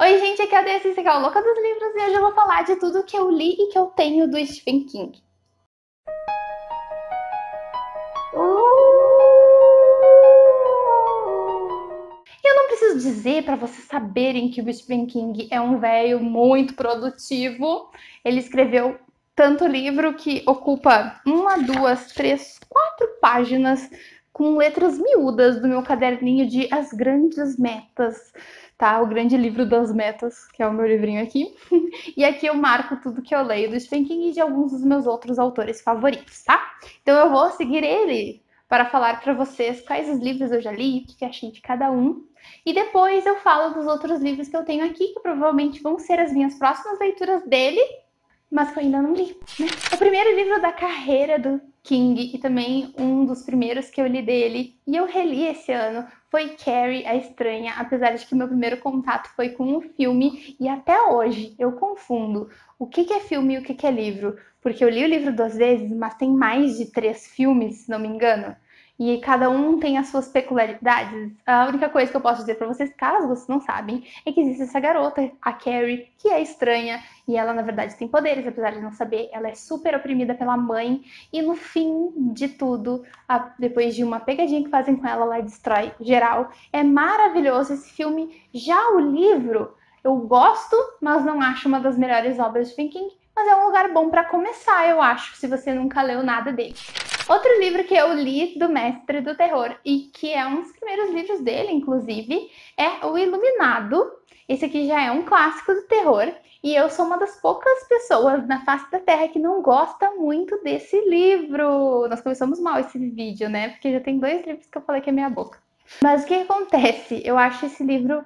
Oi, gente, aqui é a Desi, aqui é o Louca dos Livros e hoje eu vou falar de tudo que eu li e que eu tenho do Stephen King. Eu não preciso dizer para vocês saberem que o Stephen King é um velho muito produtivo. Ele escreveu tanto livro que ocupa 4 páginas com letras miúdas do meu caderninho de As Grandes Metas, tá? O grande livro das metas, que é o meu livrinho aqui. E aqui eu marco tudo que eu leio do Stephen King e de alguns dos meus outros autores favoritos, tá? Então eu vou seguir ele para falar para vocês quais os livros eu já li, o que achei de cada um. E depois eu falo dos outros livros que eu tenho aqui, que provavelmente vão ser as minhas próximas leituras dele, mas que eu ainda não li, né? O primeiro livro da carreira do King, e também um dos primeiros que eu li dele, e eu reli esse ano, foi Carrie, a Estranha, apesar de que meu primeiro contato foi com um filme, e até hoje eu confundo o que é filme e o que é livro, porque eu li o livro 2 vezes, mas tem mais de 3 filmes, se não me engano, e cada um tem as suas peculiaridades. A única coisa que eu posso dizer para vocês, caso vocês não sabem, é que existe essa garota, a Carrie, que é estranha, e ela na verdade tem poderes, apesar de não saber, ela é super oprimida pela mãe, e no fim de tudo, depois de uma pegadinha que fazem com ela, ela destrói geral. É maravilhoso esse filme. Já o livro, eu gosto, mas não acho uma das melhores obras de Stephen King, mas é um lugar bom para começar, eu acho, se você nunca leu nada dele. Outro livro que eu li do Mestre do Terror, e que é um dos primeiros livros dele, inclusive, é O Iluminado. Esse aqui já é um clássico do terror, e eu sou uma das poucas pessoas na face da Terra que não gosta muito desse livro. Nós começamos mal esse vídeo, né? Porque já tem 2 livros que eu falei que é meia boca. Mas o que acontece? Eu acho esse livro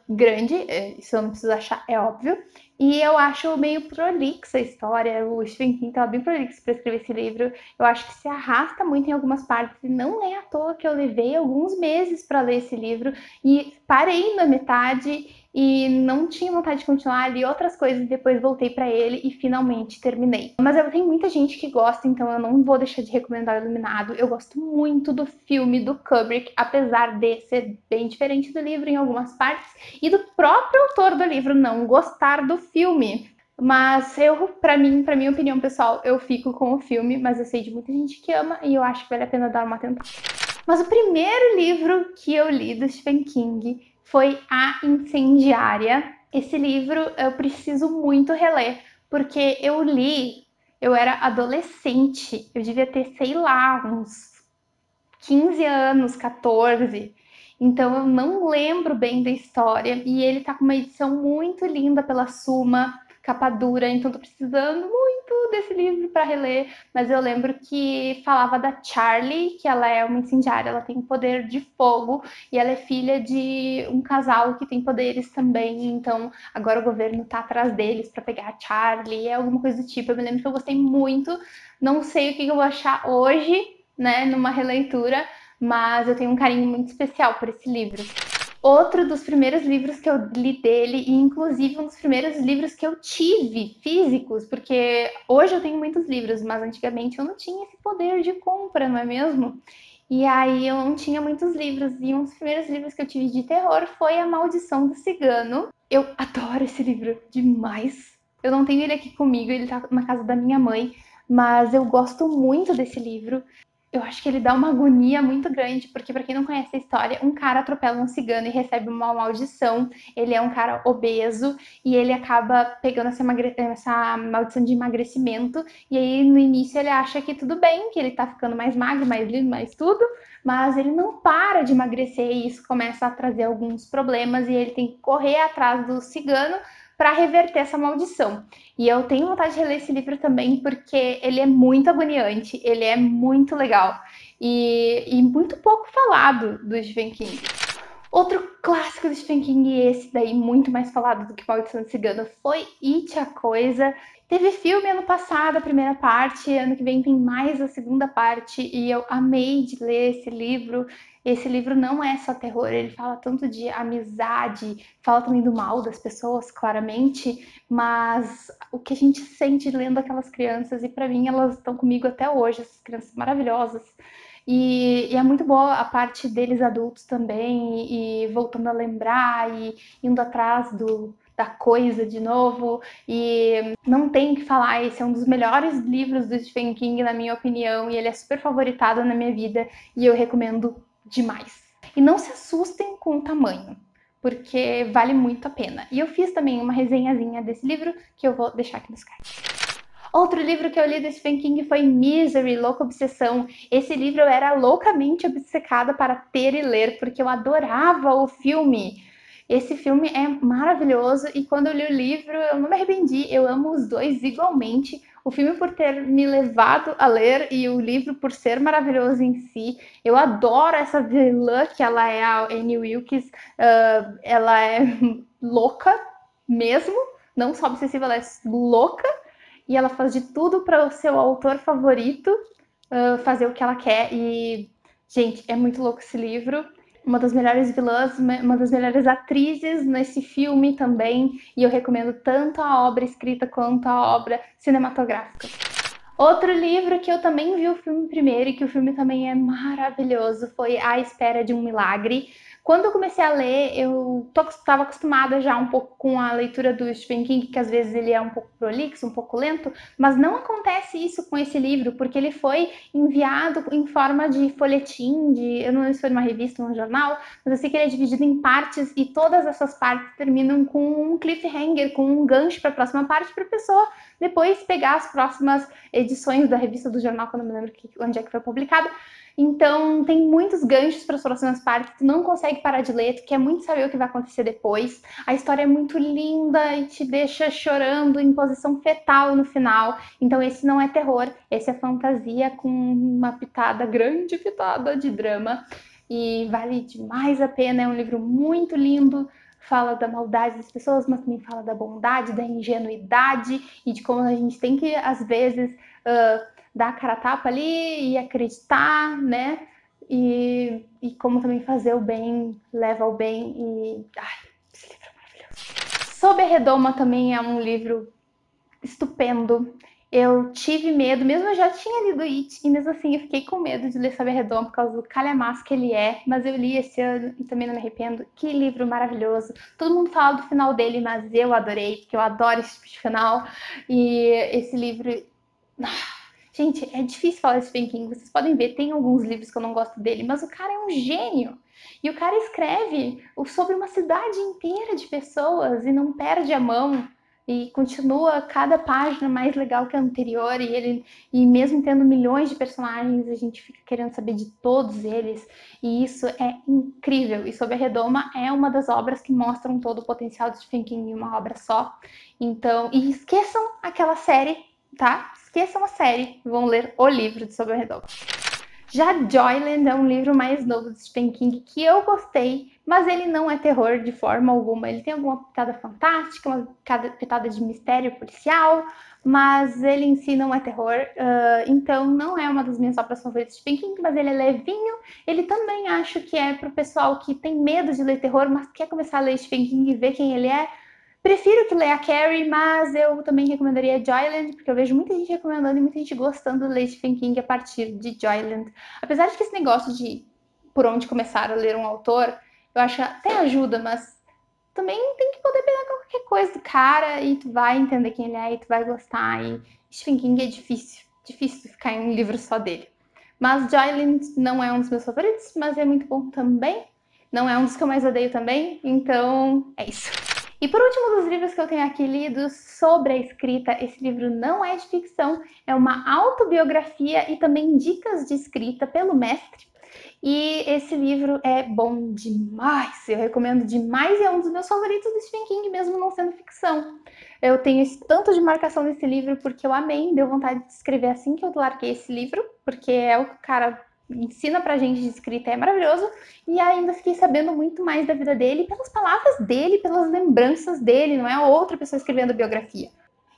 grande, isso eu não preciso achar, é óbvio. E eu acho meio prolixa a história. O Stephen King estava bem prolixo para escrever esse livro. Eu acho que se arrasta muito em algumas partes. E não é à toa que eu levei alguns meses para ler esse livro. E parei na metade e não tinha vontade de continuar, li outras coisas e depois voltei para ele e finalmente terminei. Mas eu tenho muita gente que gosta, então eu não vou deixar de recomendar o Iluminado. Eu gosto muito do filme do Kubrick, apesar de ser bem diferente do livro em algumas partes, e do próprio autor do livro não gostar do filme. Mas pra minha opinião pessoal, eu fico com o filme, mas eu sei de muita gente que ama e eu acho que vale a pena dar uma tentada. Mas o primeiro livro que eu li do Stephen King foi A Incendiária. Esse livro eu preciso muito reler, porque eu li, eu era adolescente, eu devia ter, sei lá, uns 15 anos, 14. Então eu não lembro bem da história, e ele tá com uma edição muito linda pela Suma, capa dura, então tô precisando muito desse livro para reler, mas eu lembro que falava da Charlie, que ela é uma incendiária, ela tem poder de fogo, e ela é filha de um casal que tem poderes também, então agora o governo tá atrás deles para pegar a Charlie, é alguma coisa do tipo. Eu me lembro que eu gostei muito, não sei o que eu vou achar hoje, né, numa releitura, mas eu tenho um carinho muito especial por esse livro. Outro dos primeiros livros que eu li dele, e inclusive um dos primeiros livros que eu tive físicos, porque hoje eu tenho muitos livros, mas antigamente eu não tinha esse poder de compra, não é mesmo? E aí eu não tinha muitos livros, e um dos primeiros livros que eu tive de terror foi A Maldição do Cigano. Eu adoro esse livro demais. Eu não tenho ele aqui comigo, ele tá na casa da minha mãe, mas eu gosto muito desse livro. Eu acho que ele dá uma agonia muito grande, porque para quem não conhece a história, um cara atropela um cigano e recebe uma maldição. Ele é um cara obeso e ele acaba pegando essa maldição de emagrecimento. E aí no início ele acha que tudo bem, que ele tá ficando mais magro, mais lindo, mais tudo, mas ele não para de emagrecer e isso começa a trazer alguns problemas e ele tem que correr atrás do cigano para reverter essa maldição. E eu tenho vontade de reler esse livro também, porque ele é muito agoniante, ele é muito legal e muito pouco falado do Stephen King. Outro clássico do Stephen King, e esse daí muito mais falado do que Maldição do Cigano, foi It, a Coisa. Teve filme ano passado, a primeira parte, ano que vem tem mais a segunda parte, e eu amei de ler esse livro. Esse livro não é só terror, ele fala tanto de amizade, fala também do mal das pessoas, claramente, mas o que a gente sente lendo aquelas crianças, e para mim elas estão comigo até hoje, essas crianças maravilhosas. E é muito boa a parte deles adultos também, e voltando a lembrar, e indo atrás da coisa de novo. E não tem o que falar, esse é um dos melhores livros do Stephen King, na minha opinião, e ele é super favoritado na minha vida, e eu recomendo demais. E não se assustem com o tamanho, porque vale muito a pena. E eu fiz também uma resenhazinha desse livro, que eu vou deixar aqui nos cards. Outro livro que eu li do Stephen King foi Misery, Louca Obsessão. Esse livro eu era loucamente obcecada para ter e ler, porque eu adorava o filme. Esse filme é maravilhoso e quando eu li o livro eu não me arrependi, eu amo os dois igualmente. O filme por ter me levado a ler e o livro por ser maravilhoso em si. Eu adoro essa vilã que ela é, a Annie Wilkes. Ela é louca mesmo, não só obsessiva, ela é louca. E ela faz de tudo para o seu autor favorito fazer o que ela quer. E, gente, é muito louco esse livro. Uma das melhores vilãs, uma das melhores atrizes nesse filme também. E eu recomendo tanto a obra escrita quanto a obra cinematográfica. Outro livro que eu também vi o filme primeiro e que o filme também é maravilhoso foi A Espera de um Milagre. Quando eu comecei a ler, eu estava acostumada já um pouco com a leitura do Stephen King, que às vezes ele é um pouco prolixo, um pouco lento, mas não acontece isso com esse livro, porque ele foi enviado em forma de folhetim, eu não lembro se foi numa revista ou num jornal, mas eu sei que ele é dividido em partes e todas essas partes terminam com um cliffhanger, com um gancho para a próxima parte para a pessoa depois pegar as próximas edições da revista do jornal, que eu não me lembro onde é que foi publicado. Então, tem muitos ganchos para as próximas partes, tu não consegue parar de ler, tu quer muito saber o que vai acontecer depois. A história é muito linda e te deixa chorando em posição fetal no final. Então, esse não é terror, esse é fantasia com uma pitada, grande pitada de drama. E vale demais a pena, é um livro muito lindo, fala da maldade das pessoas, mas também fala da bondade, da ingenuidade e de como a gente tem que, às vezes, dar a cara a tapa ali e acreditar, né? E como também fazer o bem leva ao bem. E esse livro é maravilhoso. Sob a Redoma também é um livro estupendo. Eu tive medo, mesmo eu já tinha lido It, e mesmo assim eu fiquei com medo de ler Sob a Redoma por causa do calhamaço que ele é, mas eu li esse ano e também não me arrependo. Que livro maravilhoso. Todo mundo fala do final dele, mas eu adorei, porque eu adoro esse tipo de final. E esse livro... Gente, é difícil falar de Stephen King, vocês podem ver, tem alguns livros que eu não gosto dele, mas o cara é um gênio. E o cara escreve sobre uma cidade inteira de pessoas e não perde a mão. E continua cada página mais legal que a anterior, e mesmo tendo milhões de personagens, a gente fica querendo saber de todos eles, e isso é incrível. E Sob a Redoma é uma das obras que mostram todo o potencial de Stephen King em uma obra só. Então, e esqueçam aquela série, tá? Esqueçam a série, vão ler o livro de Sob a Redoma. Já Joyland é um livro mais novo do Stephen King que eu gostei, mas ele não é terror de forma alguma. Ele tem alguma pitada fantástica, uma pitada de mistério policial, mas ele em si não é terror. Então não é uma das minhas obras favoritas de Stephen King, mas ele é levinho. Ele também acho que é para o pessoal que tem medo de ler terror, mas quer começar a ler Stephen King e ver quem ele é. Prefiro que leia Carrie, mas eu também recomendaria Joyland, porque eu vejo muita gente recomendando e muita gente gostando de ler Stephen King a partir de Joyland. Apesar de que esse negócio de por onde começar a ler um autor, eu acho que até ajuda, mas também tem que poder pegar qualquer coisa do cara e tu vai entender quem ele é e tu vai gostar. E Stephen King é difícil ficar em um livro só dele. Mas Joyland não é um dos meus favoritos, mas é muito bom também. Não é um dos que eu mais odeio também, então é isso. E por último dos livros que eu tenho aqui lidos sobre a escrita, esse livro não é de ficção, é uma autobiografia e também dicas de escrita pelo mestre. E esse livro é bom demais, eu recomendo demais e é um dos meus favoritos do Stephen King, mesmo não sendo ficção. Eu tenho esse tanto de marcação nesse livro porque eu amei, deu vontade de escrever assim que eu larguei esse livro, porque é o que o cara ensina pra gente de escrita, é maravilhoso, e ainda fiquei sabendo muito mais da vida dele, pelas palavras dele, pelas lembranças dele, não é outra pessoa escrevendo biografia.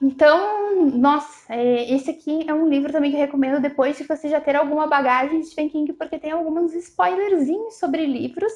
Então, nossa, esse aqui é um livro também que eu recomendo depois, se você já ter alguma bagagem de Stephen King, porque tem alguns spoilerzinhos sobre livros,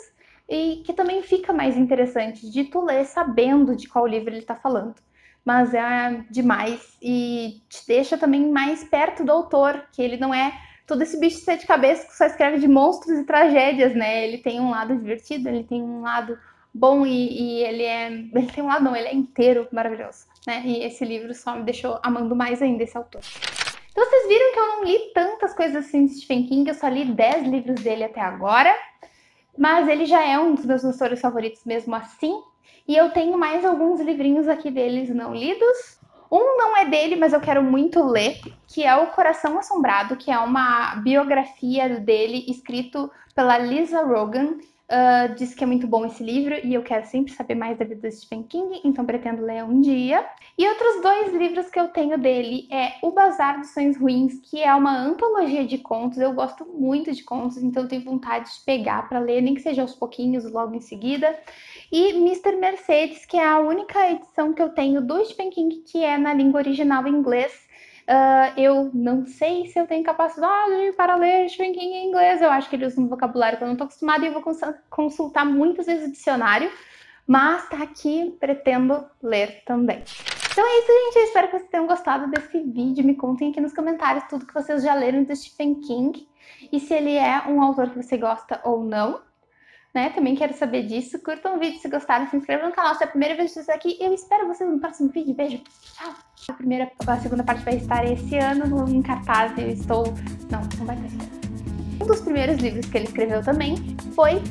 e que também fica mais interessante de tu ler sabendo de qual livro ele tá falando. Mas é demais e te deixa também mais perto do autor, que ele não é todo esse bicho de sete cabeças que só escreve de monstros e tragédias, né? Ele tem um lado divertido, ele tem um lado bom e ele tem um lado não, ele é inteiro maravilhoso, né? E esse livro só me deixou amando mais ainda esse autor. Então vocês viram que eu não li tantas coisas assim de Stephen King, eu só li 10 livros dele até agora, mas ele já é um dos meus autores favoritos mesmo assim, e eu tenho mais alguns livrinhos aqui deles não lidos. Um não é dele, mas eu quero muito ler, que é O Coração Assombrado, que é uma biografia dele escrito pela Lisa Rogan. Diz que é muito bom esse livro e eu quero sempre saber mais da vida do Stephen King, então pretendo ler um dia. E outros 2 livros que eu tenho dele é O Bazar dos Sonhos Ruins, que é uma antologia de contos. Eu gosto muito de contos, então eu tenho vontade de pegar para ler, nem que seja aos pouquinhos, logo em seguida. E Mr. Mercedes, que é a única edição que eu tenho do Stephen King que é na língua original em inglês. Eu não sei se eu tenho capacidade para ler Stephen King em inglês. Eu acho que ele usa um vocabulário que eu não estou acostumada e eu vou consultar muitas vezes o dicionário. Mas tá aqui, pretendo ler também. Então é isso, gente. Eu espero que vocês tenham gostado desse vídeo. Me contem aqui nos comentários tudo que vocês já leram do Stephen King. E se ele é um autor que você gosta ou não. Né? Também quero saber disso. Curtam o vídeo se gostaram, se inscrevam no canal se é a primeira vez que vocês estão aqui. Eu espero vocês no próximo vídeo. Beijo, tchau! A segunda parte vai estar esse ano em cartaz. Eu estou... Não vai estar esse ano. Um dos primeiros livros que ele escreveu também foi...